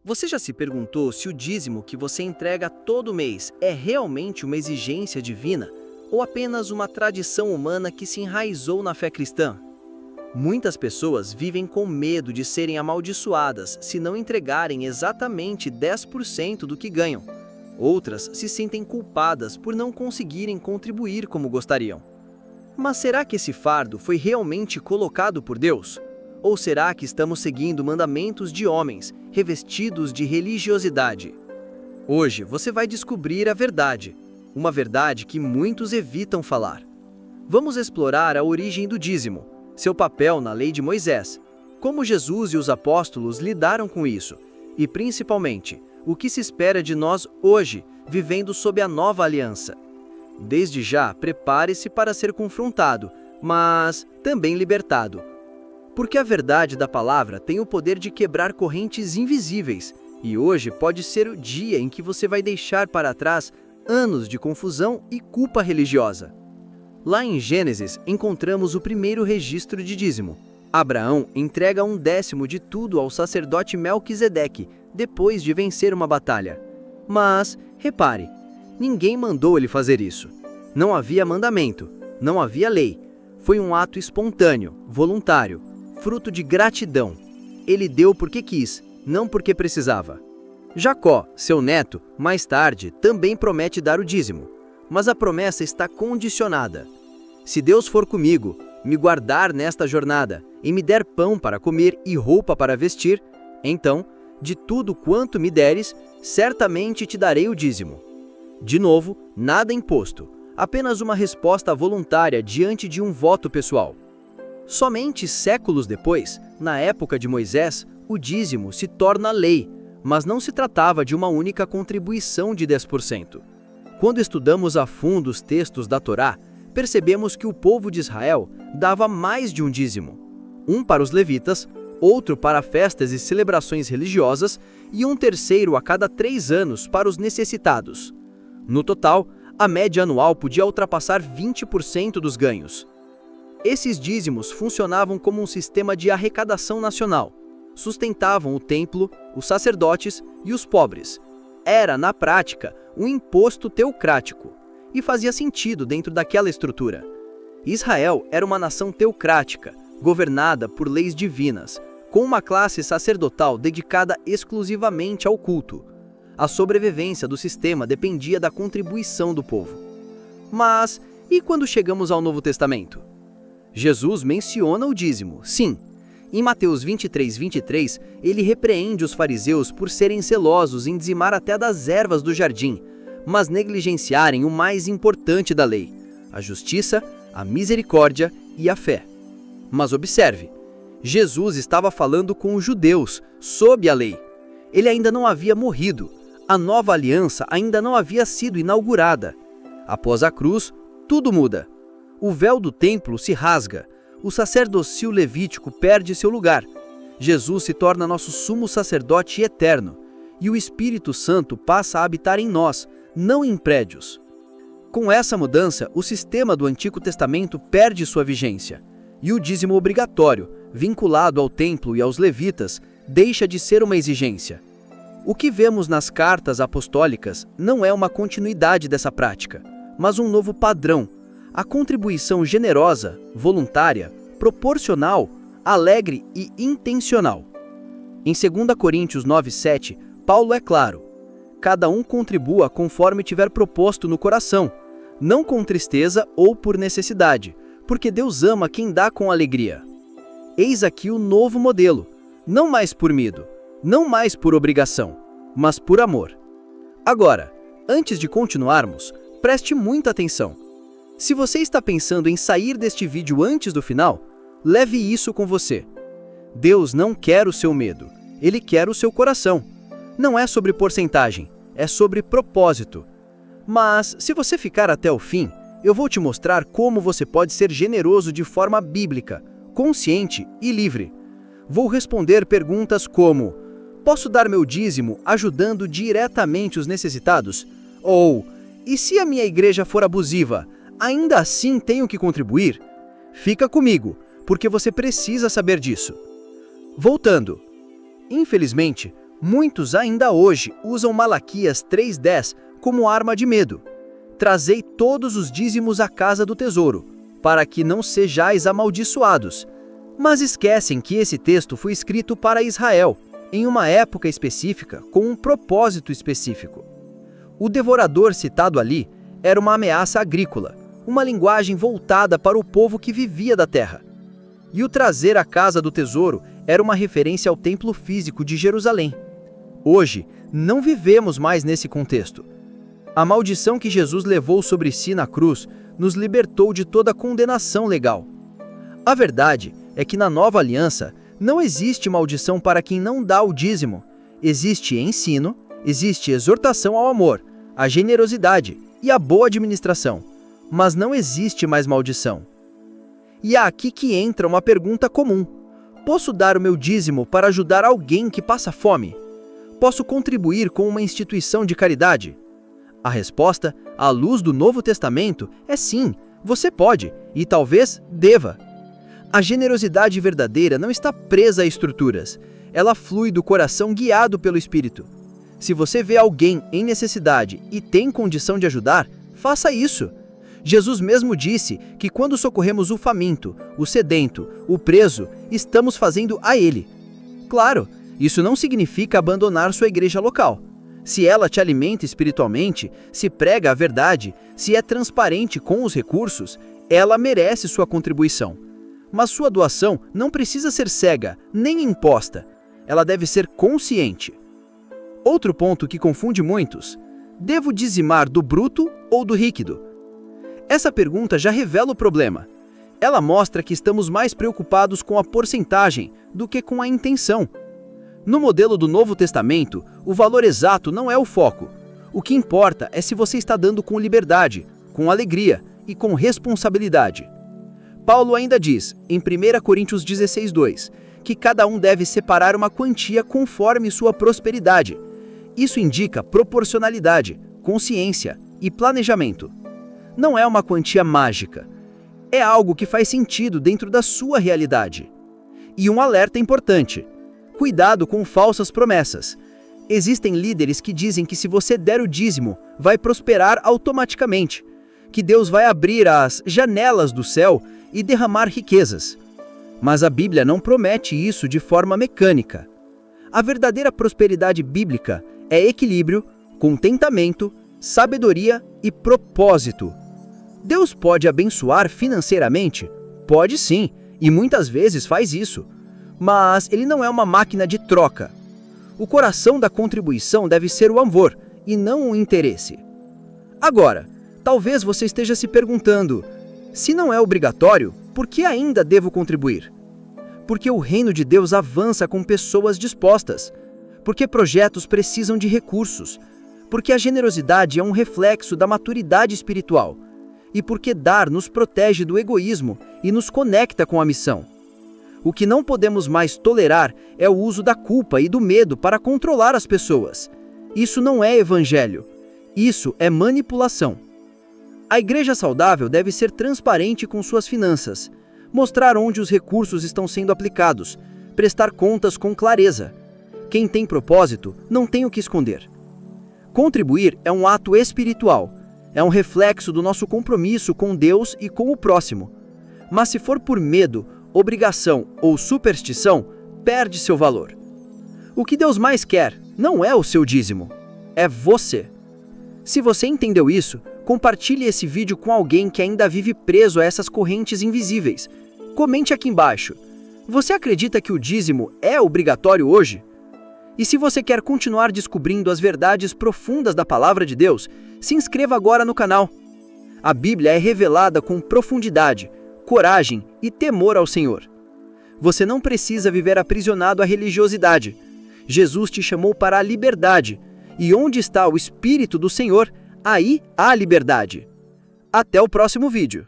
Você já se perguntou se o dízimo que você entrega todo mês é realmente uma exigência divina ou apenas uma tradição humana que se enraizou na fé cristã? Muitas pessoas vivem com medo de serem amaldiçoadas se não entregarem exatamente 10% do que ganham. Outras se sentem culpadas por não conseguirem contribuir como gostariam. Mas será que esse fardo foi realmente colocado por Deus? Ou será que estamos seguindo mandamentos de homens, revestidos de religiosidade? Hoje você vai descobrir a verdade, uma verdade que muitos evitam falar. Vamos explorar a origem do dízimo, seu papel na lei de Moisés, como Jesus e os apóstolos lidaram com isso, e principalmente, o que se espera de nós hoje, vivendo sob a nova aliança. Desde já, prepare-se para ser confrontado, mas também libertado. Porque a verdade da palavra tem o poder de quebrar correntes invisíveis, e hoje pode ser o dia em que você vai deixar para trás anos de confusão e culpa religiosa. Lá em Gênesis, encontramos o primeiro registro de dízimo. Abraão entrega 1/10 de tudo ao sacerdote Melquisedeque, depois de vencer uma batalha. Mas, repare, ninguém mandou ele fazer isso. Não havia mandamento, não havia lei. Foi um ato espontâneo, voluntário, fruto de gratidão. Ele deu porque quis, não porque precisava. Jacó, seu neto, mais tarde, também promete dar o dízimo. Mas a promessa está condicionada. Se Deus for comigo, me guardar nesta jornada, e me der pão para comer e roupa para vestir, então, de tudo quanto me deres, certamente te darei o dízimo. De novo, nada imposto, apenas uma resposta voluntária diante de um voto pessoal. Somente séculos depois, na época de Moisés, o dízimo se torna lei, mas não se tratava de uma única contribuição de 10%. Quando estudamos a fundo os textos da Torá, percebemos que o povo de Israel dava mais de um dízimo. Um para os levitas, outro para festas e celebrações religiosas e um terceiro a cada 3 anos para os necessitados. No total, a média anual podia ultrapassar 20% dos ganhos. Esses dízimos funcionavam como um sistema de arrecadação nacional. Sustentavam o templo, os sacerdotes e os pobres. Era, na prática, um imposto teocrático. E fazia sentido dentro daquela estrutura. Israel era uma nação teocrática, governada por leis divinas, com uma classe sacerdotal dedicada exclusivamente ao culto. A sobrevivência do sistema dependia da contribuição do povo. Mas, e quando chegamos ao Novo Testamento? Jesus menciona o dízimo, sim. Em Mateus 23, ele repreende os fariseus por serem zelosos em dizimar até das ervas do jardim, mas negligenciarem o mais importante da lei, a justiça, a misericórdia e a fé. Mas observe, Jesus estava falando com os judeus, sob a lei. Ele ainda não havia morrido, a nova aliança ainda não havia sido inaugurada. Após a cruz, tudo muda. O véu do templo se rasga, o sacerdócio levítico perde seu lugar. Jesus se torna nosso sumo sacerdote eterno, e o Espírito Santo passa a habitar em nós, não em prédios. Com essa mudança, o sistema do Antigo Testamento perde sua vigência, e o dízimo obrigatório, vinculado ao templo e aos levitas, deixa de ser uma exigência. O que vemos nas cartas apostólicas não é uma continuidade dessa prática, mas um novo padrão. A contribuição generosa, voluntária, proporcional, alegre e intencional. Em 2 Coríntios 9:7, Paulo é claro: cada um contribua conforme tiver proposto no coração, não com tristeza ou por necessidade, porque Deus ama quem dá com alegria. Eis aqui o novo modelo, não mais por medo, não mais por obrigação, mas por amor. Agora, antes de continuarmos, preste muita atenção. Se você está pensando em sair deste vídeo antes do final, leve isso com você. Deus não quer o seu medo, Ele quer o seu coração. Não é sobre porcentagem, é sobre propósito. Mas, se você ficar até o fim, eu vou te mostrar como você pode ser generoso de forma bíblica, consciente e livre. Vou responder perguntas como: posso dar meu dízimo ajudando diretamente os necessitados? Ou, e se a minha igreja for abusiva, ainda assim tenho que contribuir? Fica comigo, porque você precisa saber disso. Voltando. Infelizmente, Muitos ainda hoje usam Malaquias 3:10 como arma de medo. Trazei todos os dízimos à casa do tesouro, para que não sejais amaldiçoados. Mas esquecem que esse texto foi escrito para Israel, em uma época específica, com um propósito específico. O devorador citado ali era uma ameaça agrícola, uma linguagem voltada para o povo que vivia da terra. E o trazer à casa do tesouro era uma referência ao templo físico de Jerusalém. Hoje, não vivemos mais nesse contexto. A maldição que Jesus levou sobre si na cruz nos libertou de toda condenação legal. A verdade é que na nova aliança não existe maldição para quem não dá o dízimo. Existe ensino, existe exortação ao amor, à generosidade e à boa administração, mas não existe mais maldição. E é aqui que entra uma pergunta comum. Posso dar o meu dízimo para ajudar alguém que passa fome? Posso contribuir com uma instituição de caridade? A resposta, à luz do Novo Testamento, é sim, você pode e talvez deva. A generosidade verdadeira não está presa a estruturas, ela flui do coração guiado pelo Espírito. Se você vê alguém em necessidade e tem condição de ajudar, faça isso. Jesus mesmo disse que quando socorremos o faminto, o sedento, o preso, estamos fazendo a ele. Claro, isso não significa abandonar sua igreja local. Se ela te alimenta espiritualmente, se prega a verdade, se é transparente com os recursos, ela merece sua contribuição. Mas sua doação não precisa ser cega, nem imposta. Ela deve ser consciente. Outro ponto que confunde muitos: devo dizimar do bruto ou do líquido? Essa pergunta já revela o problema. Ela mostra que estamos mais preocupados com a porcentagem do que com a intenção. No modelo do Novo Testamento, o valor exato não é o foco. O que importa é se você está dando com liberdade, com alegria e com responsabilidade. Paulo ainda diz, em 1 Coríntios 16:2, que cada um deve separar uma quantia conforme sua prosperidade. Isso indica proporcionalidade, consciência e planejamento. Não é uma quantia mágica. É algo que faz sentido dentro da sua realidade. E um alerta importante: cuidado com falsas promessas. Existem líderes que dizem que se você der o dízimo, vai prosperar automaticamente, que Deus vai abrir as janelas do céu e derramar riquezas. Mas a Bíblia não promete isso de forma mecânica. A verdadeira prosperidade bíblica é equilíbrio, contentamento, sabedoria e propósito. Deus pode abençoar financeiramente? Pode sim, e muitas vezes faz isso. Mas ele não é uma máquina de troca. O coração da contribuição deve ser o amor, e não o interesse. Agora, talvez você esteja se perguntando, se não é obrigatório, por que ainda devo contribuir? Porque o reino de Deus avança com pessoas dispostas. Porque projetos precisam de recursos. Porque a generosidade é um reflexo da maturidade espiritual. E porque dar nos protege do egoísmo e nos conecta com a missão. O que não podemos mais tolerar é o uso da culpa e do medo para controlar as pessoas. Isso não é evangelho. Isso é manipulação. A igreja saudável deve ser transparente com suas finanças, mostrar onde os recursos estão sendo aplicados, prestar contas com clareza. Quem tem propósito não tem o que esconder. Contribuir é um ato espiritual, é um reflexo do nosso compromisso com Deus e com o próximo. Mas se for por medo, obrigação ou superstição, perde seu valor. O que Deus mais quer não é o seu dízimo, é você. Se você entendeu isso, compartilhe esse vídeo com alguém que ainda vive preso a essas correntes invisíveis. Comente aqui embaixo. Você acredita que o dízimo é obrigatório hoje? E se você quer continuar descobrindo as verdades profundas da Palavra de Deus, se inscreva agora no canal. A Bíblia é revelada com profundidade, coragem e temor ao Senhor. Você não precisa viver aprisionado à religiosidade. Jesus te chamou para a liberdade, e onde está o Espírito do Senhor, aí há liberdade. Até o próximo vídeo.